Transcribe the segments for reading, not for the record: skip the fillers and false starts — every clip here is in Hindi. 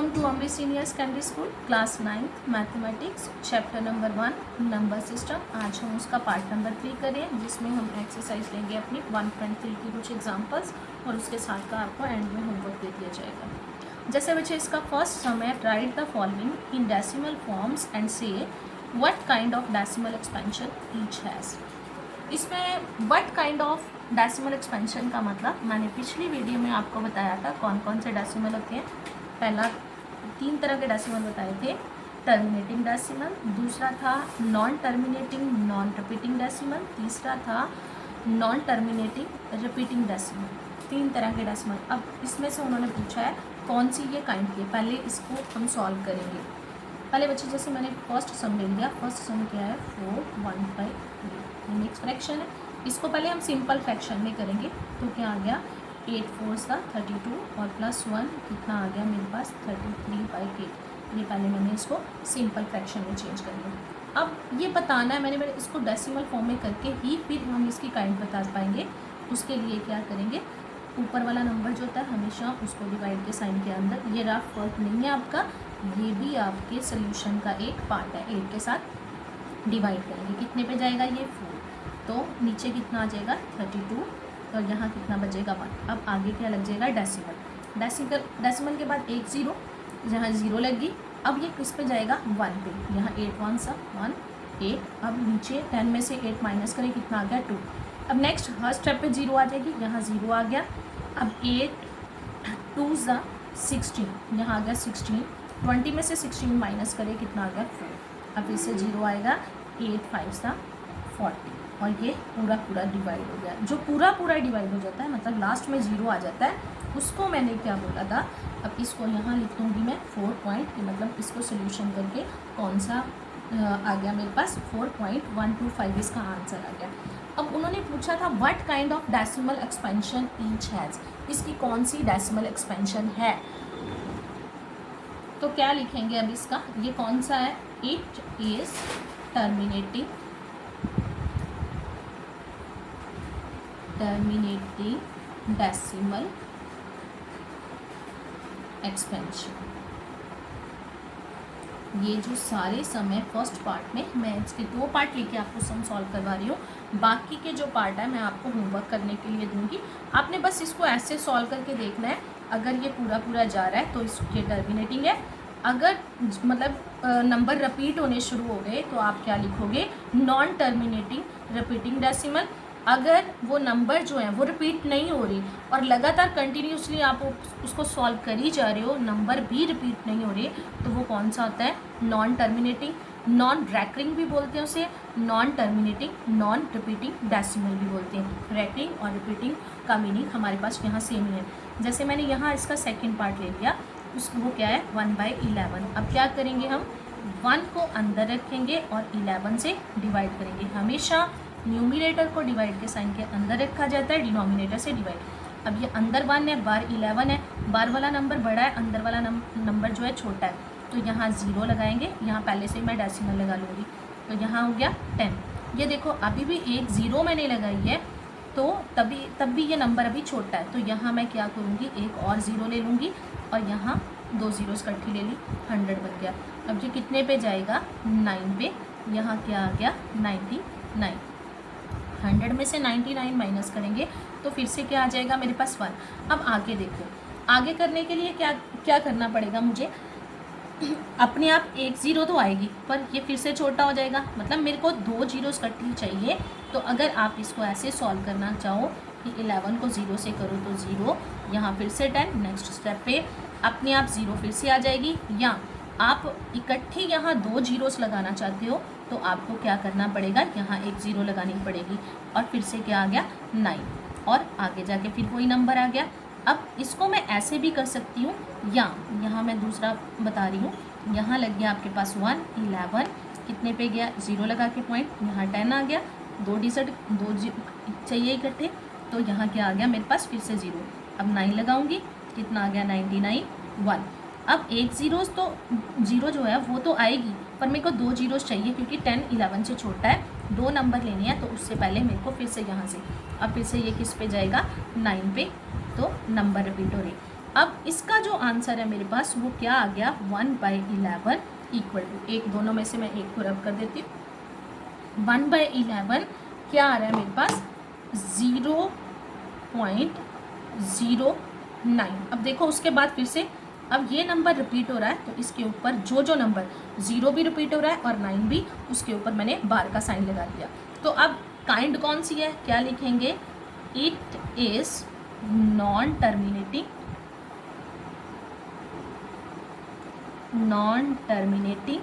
Welcome to Amrit Senior Secondary School, Class 9th Mathematics, Chapter number 1, Number System। आज हम उसका पार्ट नंबर 3 करें, जिसमें हम एक्सरसाइज लेंगे अपनी 1.3 की कुछ एग्जांपल्स और उसके साथ का आपको एंड में होमवर्क दे दिया जाएगा। जैसे बच्चे इसका फर्स्ट सम है, write the following in decimal forms and say what kind of decimal expansion each has. इसमें what kind of decimal expansion का मतलब मैंने पिछली वीडियो में आपको बताया था कौन कौन से डेसिमल होते हैं। पहला 3 तरह के डेसिमल बताए थे, टर्मिनेटिंग डेसिमल, दूसरा था non terminating non repeating decimal, तीसरा था नॉन टर्मिनेटिंग रिपीटिंग डेसिमल। 3 तरह के डेसिमल। अब इसमें से उन्होंने पूछा है कौन सी ये काइंड की। पहले इसको हम सॉल्व करेंगे। पहले बच्चे जैसे मैंने फर्स्ट सम ले लिया। फर्स्ट सम क्या है 4/1/3, मिक्स फ्रैक्शन है। इसको पहले हम सिंपल फ्रैक्शन में करेंगे तो क्या आ गया 8 4 का 32 और +1 कितना आ गया मेरे पास 33/8। ये पहले मैंने इसको सिंपल फ्रैक्शन में चेंज कर लिया। अब ये बताना है मैंने इसको डेसिमल फॉर्म में करके ही फिर हम इसकी काइंड बता पाएंगे। उसके लिए क्या करेंगे, ऊपर वाला नंबर जो होता है हमेशा उसको डिवाइड के साइन के अंदर, ये रफ वर्क नहीं है आपका, ये भी आपके सोल्यूशन का एक पार्ट है। 8 के साथ डिवाइड करेंगे, कितने पे जाएगा ये 4, तो नीचे कितना आ जाएगा 32 और यहाँ कितना बचेगा 1। अब आगे क्या लग जाएगा डेसिमल। डेसिमल के बाद एक 0, जहाँ 0 लगी। अब ये किस पे जाएगा 1 पे, यहाँ 8 1 सा 1 8। अब नीचे 10 में से 8 माइनस करें, कितना आ गया 2। अब नेक्स्ट हर स्टेप पे 0 आ जाएगी, यहाँ 0 आ गया। अब 8 2 ज़ा 16, यहाँ आ गया 16। 20 में से 16 माइनस करें, कितना आ गया 4। अब इससे 0 आएगा, 8 5 सा 40 और ये पूरा पूरा डिवाइड हो गया। जो पूरा पूरा डिवाइड हो जाता है मतलब लास्ट में 0 आ जाता है, उसको मैंने क्या बोला था। अब इसको यहाँ लिख दूँगी मैं 4 पॉइंट, मतलब इसको सोल्यूशन करके कौन सा आ गया मेरे पास 4.125 इसका आंसर आ गया। अब उन्होंने पूछा था what kind of decimal expansion each has, इसकी कौन सी डेसिमल एक्सपेंशन है। तो क्या लिखेंगे अब इसका, ये कौन सा है, it is terminating decimal expansion. ये जो सारे समय फर्स्ट पार्ट में मैं इसके 2 पार्ट लेके आपको सम सॉल्व करवा रही हूँ, बाकी के जो पार्ट है मैं आपको होमवर्क करने के लिए दूंगी। आपने बस इसको ऐसे सॉल्व करके देखना है। अगर ये पूरा पूरा जा रहा है तो ये टर्मिनेटिंग है। अगर मतलब नंबर रिपीट होने शुरू हो गए तो आप क्या लिखोगे, नॉन टर्मिनेटिंग रिपीटिंग डेसिमल। अगर वो नंबर जो है वो रिपीट नहीं हो रही और लगातार कंटिन्यूसली आप उसको सॉल्व कर ही जा रहे हो, नंबर भी रिपीट नहीं हो रही, तो वो कौन सा होता है, नॉन टर्मिनेटिंग। नॉन रैकरिंग भी बोलते हैं उसे, non terminating non repeating decimal भी बोलते हैं। रैकरिंग और रिपीटिंग का मीनिंग हमारे पास यहाँ सेम ही है। जैसे मैंने यहाँ इसका सेकेंड पार्ट ले लिया, उसको क्या है 1/11। अब क्या करेंगे हम 1 को अंदर रखेंगे और 11 से डिवाइड करेंगे। हमेशा न्यूमिनेटर को डिवाइड के साइन के अंदर रखा जाता है, डिनोमिनेटर से डिवाइड। अब ये अंदर 1 है, बाहर 11 है, बाहर वाला नंबर बड़ा है, अंदर वाला नंबर जो है छोटा है, तो यहाँ 0 लगाएंगे। यहाँ पहले से मैं डेसिमल लगा लूँगी, तो यहाँ हो गया 10। ये देखो अभी भी एक 0 मैंने लगाई है, तो तब भी ये नंबर अभी छोटा है, तो यहाँ मैं क्या करूँगी, एक और 0 ले लूँगी और यहाँ 2 ज़ीरोस इकट्ठी ले ली, 100 बन गया। अब ये कितने पे जाएगा 9 पे, यहाँ क्या आ गया 99। 100 में से 99 माइनस करेंगे तो फिर से क्या आ जाएगा मेरे पास 1। अब आगे देखो, आगे करने के लिए क्या क्या करना पड़ेगा मुझे, अपने आप एक 0 तो आएगी पर ये फिर से छोटा हो जाएगा, मतलब मेरे को 2 ज़ीरोस इकट्ठी चाहिए। तो अगर आप इसको ऐसे सॉल्व करना चाहो कि 11 को 0 से करो तो 0, यहाँ फिर से 10, नेक्स्ट स्टेप पे अपने आप 0 फिर से आ जाएगी। या आप इकट्ठी यहाँ 2 ज़ीरोस लगाना चाहते हो तो आपको क्या करना पड़ेगा, यहाँ एक 0 लगानी पड़ेगी और फिर से क्या आ गया 9 और आगे जाके फिर कोई नंबर आ गया। अब इसको मैं ऐसे भी कर सकती हूँ, या यहाँ मैं दूसरा बता रही हूँ, यहाँ लग गया आपके पास 1 11, कितने पे गया 0 लगा के पॉइंट, यहाँ 10 आ गया, 2 डिजिट 2 चाहिए इकट्ठे, तो यहाँ क्या आ गया मेरे पास फिर से 0। अब 9 लगाऊंगी, कितना आ गया 99 1। अब एक 0 तो 0 जो है वो तो आएगी पर मेरे को 2 ज़ीरोस चाहिए क्योंकि 10 11 से छोटा है, 2 नंबर लेने हैं, तो उससे पहले मेरे को फिर से यहाँ से अब फिर से ये किस पे जाएगा 9 पे, तो नंबर रिपीट हो रही। अब इसका जो आंसर है मेरे पास वो क्या आ गया, 1/11 इक्वल टू, एक दोनों में से मैं एक को रब कर देती हूँ। 1/11 क्या आ रहा है मेरे पास, 0.09। अब देखो उसके बाद फिर से अब ये नंबर रिपीट हो रहा है, तो इसके ऊपर जो जो नंबर 0 भी रिपीट हो रहा है और 9 भी, उसके ऊपर मैंने बार का साइन लगा दिया। तो अब काइंड कौन सी है, क्या लिखेंगे, it is non terminating, non terminating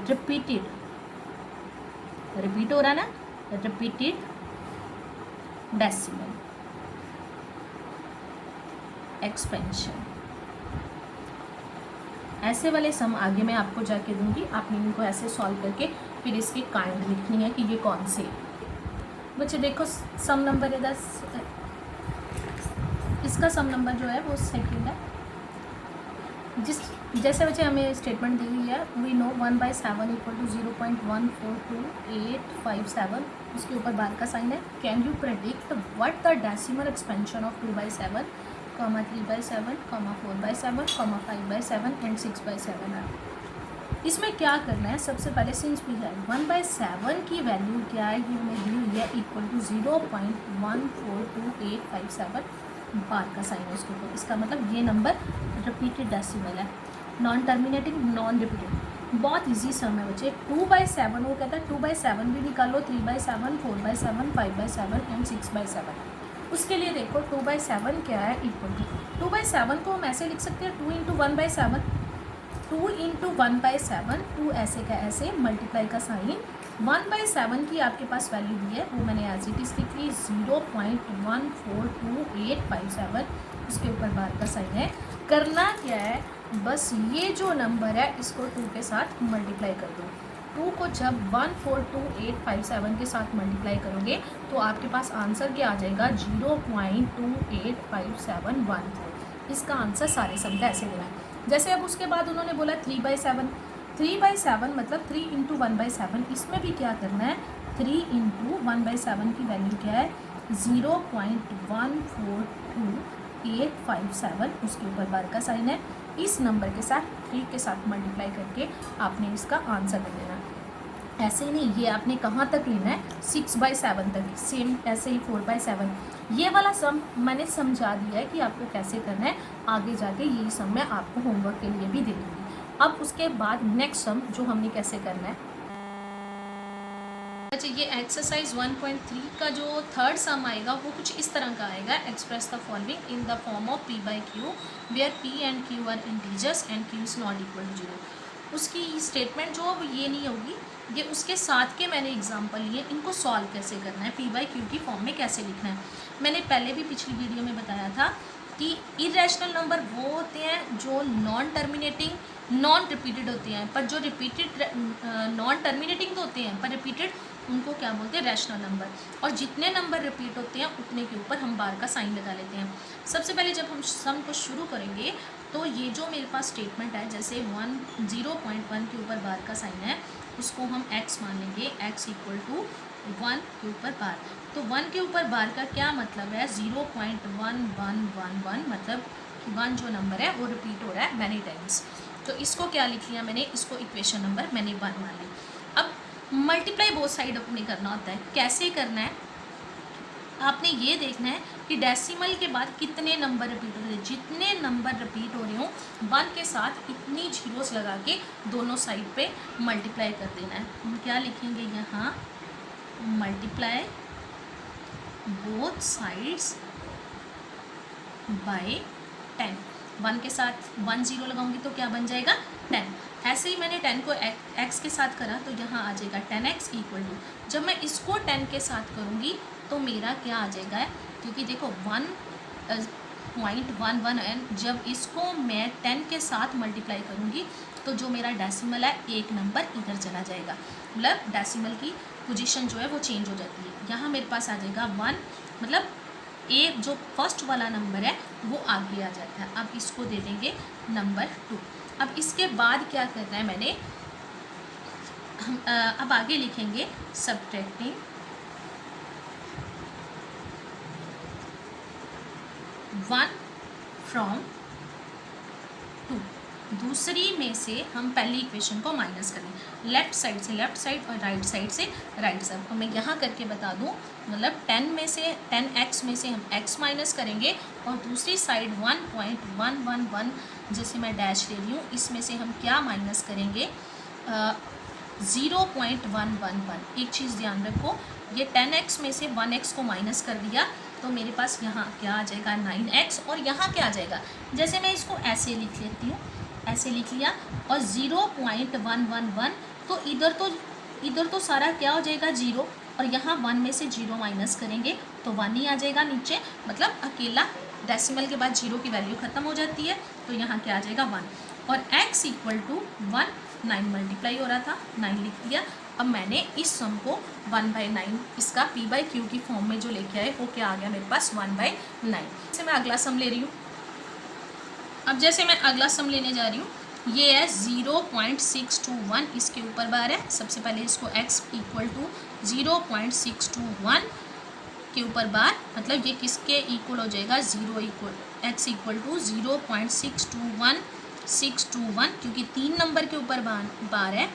repeated, repeat हो रहा है ना, रिपीटेड डेसिमल एक्सपेंशन। ऐसे वाले सम आगे मैं आपको जाके दूंगी, आपने इनको ऐसे सॉल्व करके फिर इसकी काइंड लिखनी है कि ये कौन से। बच्चे देखो सम नंबर है 10, इसका सम नंबर जो है वो सेकंड है। जैसे बच्चे हमें स्टेटमेंट दी हुई है, वी नो 1/7 इक्वल टू 0.142857, उसके ऊपर बार का साइन है। Can you predict what the decimal expansion of 2/7, 3/7, 4/7, 5/7 and 6/7 है। इसमें क्या करना है, सबसे पहले सिंस भी है 1/7 की वैल्यू क्या है, ये हमें दी हुई है इक्वल टू 0.142857, बार का साइन है उसके ऊपर। इसका मतलब ये नंबर रिपीटेड डेसिमल है, नॉन टर्मिनेटिंग, नॉन रिपीटेड। बहुत इजी सम है बच्चे। 2/7 वो कहता है 2/7 भी निकालो, 3/7, 4/7, 5/7 एंड 6/7। उसके लिए देखो 2/7 क्या है, इक्वल टू 2/7 को हम ऐसे लिख सकते हैं 2 × 1/7, 2 × 1/7, 2 ऐसे का ऐसे, मल्टीप्लाई का साइन, 1/7 की आपके पास वैल्यू दी है, वो मैंने एज इट इज लिख ली 0.142857, उसके ऊपर बार का साइन है। करना क्या है, बस ये जो नंबर है इसको 2 के साथ मल्टीप्लाई कर दो। 2 को जब 142,857 के साथ मल्टीप्लाई करोगे तो आपके पास आंसर क्या आ जाएगा, 0.285714। इसका आंसर सारे शब्द ऐसे लेना है। जैसे अब उसके बाद उन्होंने बोला 3/7, 3/7 मतलब 3 × 1/7, इसमें भी क्या करना है, 3 × 1/7 की वैल्यू क्या है, 0.142857, उसके ऊपर बार का साइन है। इस नंबर के साथ 3 के साथ मल्टीप्लाई करके आपने इसका आंसर ले लेना। ऐसे ही नहीं, ये आपने कहाँ तक लेना है, 6/7 तक, सेम ऐसे ही 4/7। ये वाला सम मैंने समझा दिया है कि आपको कैसे करना है, आगे जाके यही सम मैं आपको होमवर्क के लिए भी दे दूँगी। अब उसके बाद नेक्स्ट सम जो हमने कैसे करना है, अच्छा ये एक्सरसाइज 1.3 का जो थर्ड सम आएगा वो कुछ इस तरह का आएगा, express the following in the form of p/q where p and q are integers and q is not equal to 0। उसकी स्टेटमेंट जो वो ये नहीं होगी, ये उसके साथ के मैंने एग्जांपल लिए, इनको सॉल्व कैसे करना है, p/q की फॉर्म में कैसे लिखना है। मैंने पहले भी पिछली वीडियो में बताया था कि इरेशनल नंबर वो होते हैं जो नॉन टर्मिनेटिंग, नॉन रिपीटेड होते हैं, पर जो रिपीटेड नॉन टर्मिनेटिंग तो होते हैं पर रिपीटेड, उनको क्या बोलते हैं, रैशनल नंबर। और जितने नंबर रिपीट होते हैं उतने के ऊपर हम बार का साइन लगा लेते हैं। सबसे पहले जब हम सम को शुरू करेंगे तो ये जो मेरे पास स्टेटमेंट है, जैसे 0.1 के ऊपर बार का साइन है, उसको हम x मान लेंगे, x इक्वल टू 1 के ऊपर बार। तो 1 के ऊपर बार का क्या मतलब है, 0.1111, मतलब 1 जो नंबर है वो रिपीट हो रहा है मैनी टाइम्स। तो इसको क्या लिख लिया मैंने, इसको इक्वेशन नंबर मैंने 1 मान ली। अब मल्टीप्लाई बोथ साइड अपने करना होता है। कैसे करना है, आपने ये देखना है कि डेसिमल के बाद कितने नंबर रिपीट हो रहे हैं। जितने नंबर रिपीट हो रहे हो 1 के साथ इतनी जीरोस लगा के दोनों साइड पे मल्टीप्लाई कर देना है। हम क्या लिखेंगे यहाँ, मल्टीप्लाई बोथ साइड्स बाय 10। 1 के साथ 1 0 लगाऊंगी तो क्या बन जाएगा, 10। ऐसे ही मैंने 10 को x के साथ करा तो यहाँ आ जाएगा 10x इक्वल टू, जब मैं इसको 10 के साथ करूँगी तो मेरा क्या आ जाएगा, क्योंकि देखो 1.11 एंड जब इसको मैं 10 के साथ मल्टीप्लाई करूँगी तो जो मेरा डेसिमल है एक नंबर इधर चला जाएगा, मतलब डेसिमल की पोजीशन जो है वो चेंज हो जाती है। यहाँ मेरे पास आ जाएगा 1, मतलब एक जो फर्स्ट वाला नंबर है वो आगे आ जाता है। अब इसको दे देंगे नंबर 2। अब इसके बाद क्या करना है मैंने, हम अब आगे लिखेंगे सब्ट्रैक्टिंग 1 फ्रॉम दूसरी में से हम पहली इक्वेशन को माइनस करें, लेफ्ट साइड से लेफ्ट साइड और राइट साइड से राइट साइड। और मैं यहाँ करके बता दूँ, मतलब 10x में से हम x माइनस करेंगे और दूसरी साइड 1.111 जैसे मैं डैश ले रही हूँ, इसमें से हम क्या माइनस करेंगे, 0.111। एक चीज़ ध्यान रखो, ये 10x में से 1x को माइनस कर दिया तो मेरे पास यहाँ क्या आ जाएगा 9x, और यहाँ क्या आ जाएगा, जैसे मैं इसको ऐसे लिख लेती हूँ, ऐसे लिख लिया, और 0.111, तो इधर तो सारा क्या हो जाएगा 0, और यहाँ 1 में से 0 माइनस करेंगे तो 1 ही आ जाएगा नीचे, मतलब अकेला डेसिमल के बाद 0 की वैल्यू ख़त्म हो जाती है, तो यहाँ क्या आ जाएगा 1, और x इक्वल टू 1, 9 मल्टीप्लाई हो रहा था 9 लिख दिया। अब मैंने इस सम को 1/9 इसका p/q की फॉर्म में जो लेके आए वो क्या आ गया मेरे पास 1/9। जैसे मैं अगला सम ले रही हूँ, अब जैसे मैं अगला सम लेने जा रही हूँ, ये है 0.621, इसके ऊपर बार है। सबसे पहले इसको x इक्वल टू 0.621 के ऊपर बार, मतलब ये किसके इक्वल हो जाएगा, x इक्वल टू 0.621 क्योंकि 3 नंबर के ऊपर बार है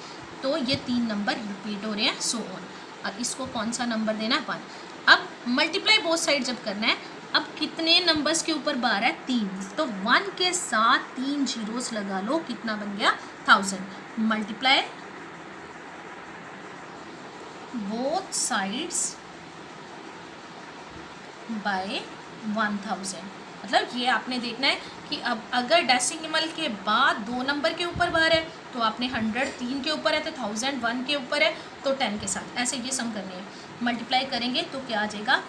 तो ये 3 नंबर रिपीट हो रहे हैं, सो ऑन। अब इसको कौन सा नंबर देना है 1। अब मल्टीप्लाई बोथ साइड जब करना है, अब कितने नंबर्स के ऊपर बार है 3, तो 1 के साथ 3 जीरोस लगा लो, कितना बन गया 1000। मल्टीप्लाई बोथ साइड्स बाय 1000, मतलब ये आपने देखना है कि अब अगर डेसिमल के बाद 2 नंबर के ऊपर बार है तो आपने 100 3 के ऊपर है तो 1000 1 के ऊपर है तो 10 के साथ, ऐसे ये सम करनी है। मल्टीप्लाई करेंगे तो क्या आ जाएगा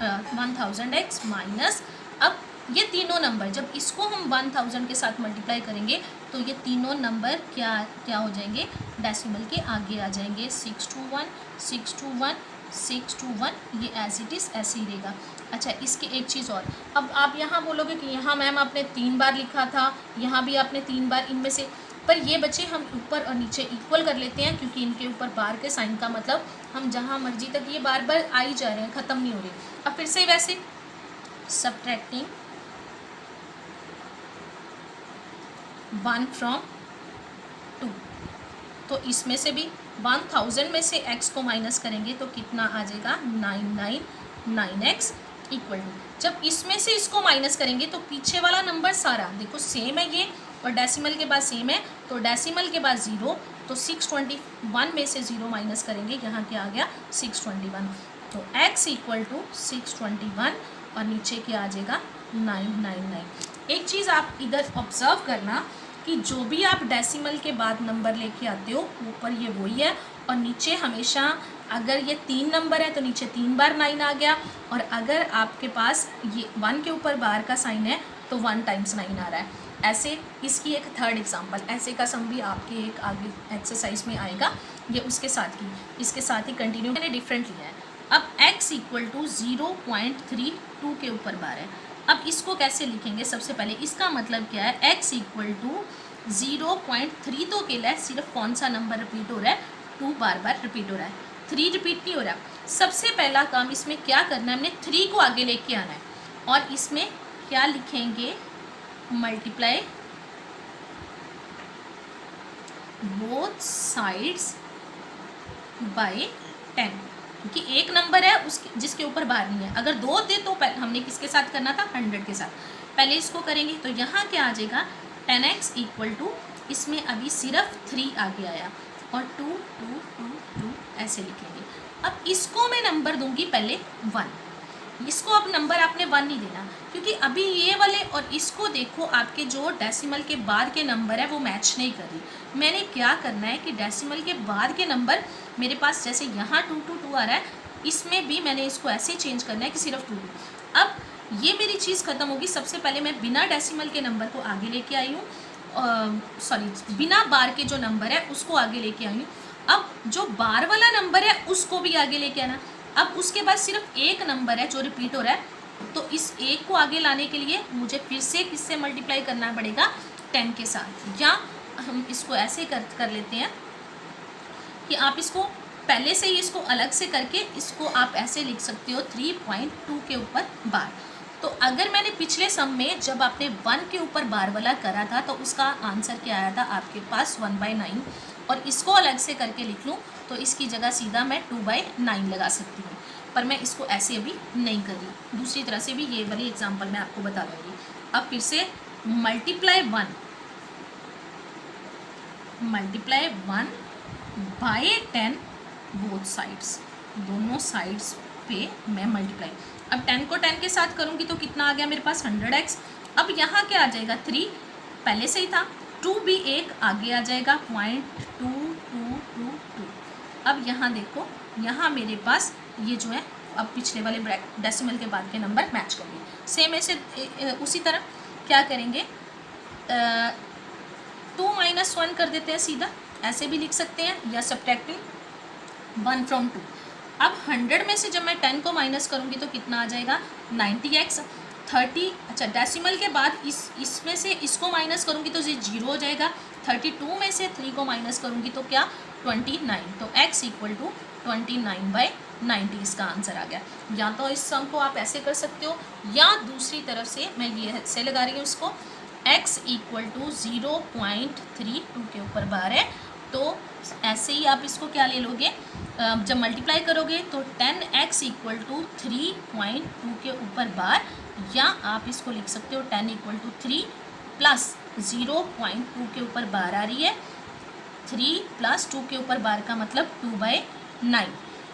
1000x माइनस, अब ये तीनों नंबर जब इसको हम 1000 के साथ मल्टीप्लाई करेंगे तो ये तीनों नंबर क्या हो जाएंगे, डेसिमल के आगे आ जाएंगे, 621 621 621, ये एज इट इज़ ऐसे ही रहेगा। अच्छा, इसकी एक चीज़ और, अब आप यहाँ बोलोगे कि यहाँ मैम आपने 3 बार लिखा था, यहाँ भी आपने 3 बार, इनमें से, पर ये बच्चे हम ऊपर और नीचे इक्वल कर लेते हैं क्योंकि इनके ऊपर बार के साइन का मतलब हम जहाँ मर्जी तक ये बार बार आ ही जा रहे हैं, ख़त्म नहीं हो रही। अब फिर से वैसे सब्ट्रैक्टिंग 1 फ्रॉम 2, तो इसमें से भी 1000 में से x को माइनस करेंगे तो कितना आ जाएगा 999x इक्वल टू, जब इसमें से इसको माइनस करेंगे तो पीछे वाला नंबर सारा देखो सेम है ये, और डेसिमल के बाद सेम है, तो डेसिमल के बाद 0, तो 621 में से 0 माइनस करेंगे, यहाँ क्या आ गया 621, तो x इक्वल टू 621 और नीचे क्या आ जाएगा 999। एक चीज़ आप इधर ऑब्जर्व करना कि जो भी आप डेसिमल के बाद नंबर लेके आते हो ऊपर ये वही है, और नीचे हमेशा अगर ये 3 नंबर है तो नीचे 3 बार 9 आ गया, और अगर आपके पास ये 1 के ऊपर बार का साइन है तो 1 टाइम्स 9 आ रहा है। ऐसे इसकी एक थर्ड एग्जांपल, ऐसे का सम भी आपके एक आगे एक्सरसाइज में आएगा, ये उसके साथ की इसके साथ ही कंटिन्यू मैंने डिफरेंट लिया है। अब x इक्वल टू 0.32 के ऊपर बार है, अब इसको कैसे लिखेंगे, सबसे पहले इसका मतलब क्या है, x इक्वल टू 0.3 तो अकेला है, सिर्फ कौन सा नंबर रिपीट हो रहा है 2 बार बार रिपीट हो रहा है, 3 रिपीट नहीं हो रहा। सबसे पहला काम इसमें क्या करना है, हमने 3 को आगे लेके आना है, और इसमें क्या लिखेंगे मल्टीप्लाई बोथ साइड्स बाय 10, क्योंकि एक नंबर है उसके जिसके ऊपर बार नहीं है, अगर 2 थे तो हमने किसके साथ करना था 100 के साथ, पहले इसको करेंगे तो यहाँ क्या आ जाएगा 10x इक्वल टू, इसमें अभी सिर्फ 3 आगे आया और 2 2 2 2 ऐसे लिखेंगे। अब इसको मैं नंबर दूंगी पहले 1, इसको अब नंबर आपने 1 नहीं देना क्योंकि अभी ये वाले और इसको देखो आपके जो डेसिमल के बाद के नंबर है वो मैच नहीं कर रही। मैंने क्या करना है कि डेसिमल के बाद के नंबर मेरे पास जैसे यहाँ 2 2 2 आ रहा है, इसमें भी मैंने इसको ऐसे चेंज करना है कि सिर्फ 2 2। अब ये मेरी चीज़ ख़त्म होगी, सबसे पहले मैं बिना डेसिमल के नंबर को आगे लेके आई हूँ, बिना बार के जो नंबर है उसको आगे लेके आई हूँ। अब जो बार वाला नंबर है उसको भी आगे लेके आना। अब उसके बाद सिर्फ एक नंबर है जो रिपीट हो रहा है, तो इस एक को आगे लाने के लिए मुझे फिर से किससे मल्टीप्लाई करना पड़ेगा 10 के साथ, या हम इसको ऐसे कर लेते हैं कि आप इसको पहले से ही इसको अलग से करके इसको आप ऐसे लिख सकते हो 3.2 के ऊपर बार। तो अगर मैंने पिछले सम में जब आपने 1 के ऊपर बार वाला करा था तो उसका आंसर क्या आया था आपके पास 1/9, और इसको अलग से करके लिख लूँ तो इसकी जगह सीधा मैं 2/9 लगा सकती हूँ, पर मैं इसको ऐसे अभी नहीं कर रही। दूसरी तरह से भी ये वाली एग्जाम्पल मैं आपको बता दूँगी। अब फिर से मल्टीप्लाई 1 बाय 10 बोथ साइड्स, दोनों साइड्स पे मैं मल्टीप्लाई। अब 10 को 10 के साथ करूँगी तो कितना आ गया मेरे पास 100x। अब यहाँ क्या आ जाएगा 3 पहले से ही था, 2 भी एक आगे आ जाएगा 0.2222। अब यहाँ देखो, यहाँ मेरे पास ये जो है अब पिछले वाले डेसिमल के बाद के नंबर मैच करेंगे। सेम ऐसे उसी तरह क्या करेंगे 2 - 1 कर देते हैं सीधा, ऐसे भी लिख सकते हैं, या सब्ट्रैक्टिंग 1 from 2। अब 100 में से जब मैं 10 को माइनस करूँगी तो कितना आ जाएगा 90x। 30 अच्छा डेसिमल के बाद इसमें से इसको माइनस करूँगी तो ये 0 हो जाएगा। 32 में से 3 को माइनस करूँगी तो क्या 29, तो x = 29/90 इसका आंसर आ गया। या तो इस सम को आप ऐसे कर सकते हो, या दूसरी तरफ से मैं ये से लगा रही हूँ इसको, x = 0.32 के ऊपर बार है, तो ऐसे ही आप इसको क्या ले लोगे, जब मल्टीप्लाई करोगे तो 10x = 3.2 के ऊपर बार, या आप इसको लिख सकते हो 10 = 3 प्लस 0.2 के ऊपर बार आ रही है, 3 + 2 के ऊपर बार का मतलब 2/9,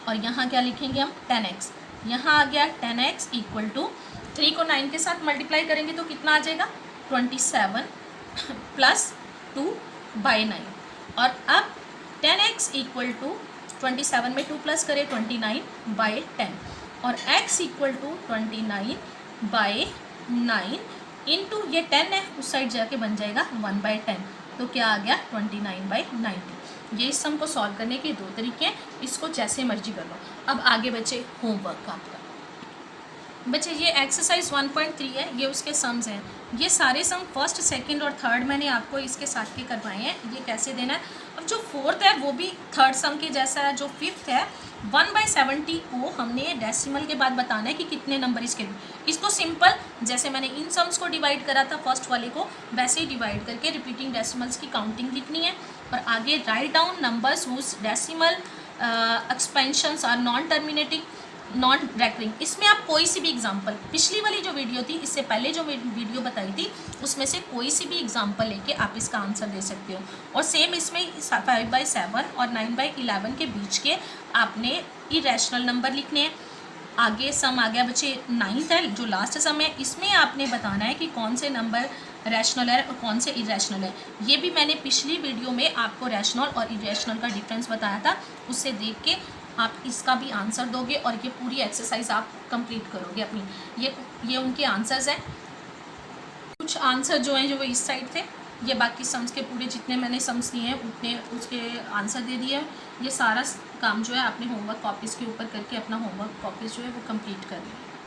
और यहाँ क्या लिखेंगे हम 10x। यहाँ आ गया 10x = 3 को 9 के साथ मल्टीप्लाई करेंगे तो कितना आ जाएगा 27 + 2/9, और अब 10x = 27 में 2 प्लस करें 29/10, और x = 29/9 इंटू ये 10 है उस साइड जाके बन जाएगा 1/10, तो क्या आ गया 29/90। ये इस सम को सॉल्व करने के दो तरीके हैं, इसको जैसे मर्जी कर लो। अब आगे बचे होमवर्क आपका। बच्चे ये एक्सरसाइज 1.3 है, ये उसके सम्स हैं। ये सारे सम फर्स्ट, सेकंड और थर्ड मैंने आपको इसके साथ के करवाए हैं। ये कैसे देना है, अब जो फोर्थ है वो भी थर्ड सम के जैसा है। जो फिफ्थ है 1/70 को हमने डेसिमल के बाद बताना है कि कितने नंबर इसके। इसको सिंपल जैसे मैंने इन सम्स को डिवाइड करा था फर्स्ट वाले को, वैसे ही डिवाइड करके रिपीटिंग डेसिमल्स की काउंटिंग लिखनी है, और आगे write down numbers whose decimal expansions are non terminating non recurring. इसमें आप कोई सी भी एग्जाम्पल, पिछली वाली जो वीडियो थी इससे पहले जो वीडियो बताई थी उसमें से कोई सी भी एग्जाम्पल लेके आप इसका आंसर दे सकते हो। और सेम इसमें 5/7 और 9/11 के बीच के आपने इरेशनल नंबर लिखने हैं। आगे सम आ गया बच्चे 9th है जो लास्ट सम है, इसमें आपने बताना है कि कौन से नंबर रैशनल है और कौन से इरेशनल है। ये भी मैंने पिछली वीडियो में आपको रैशनल और इरेशनल का डिफरेंस बताया था, उससे देख के आप इसका भी आंसर दोगे और ये पूरी एक्सरसाइज आप कंप्लीट करोगे अपनी। ये उनके आंसर्स हैं। कुछ आंसर जो हैं जो वो इस साइड थे, ये बाकी सम्स के पूरे जितने मैंने सम्स दिए हैं उतने उसके आंसर दे दिए हैं। ये सारा काम जो है आपने होमवर्क कॉपीज़ के ऊपर करके अपना होमवर्क कॉपीज़ जो है वो कंप्लीट कर लें।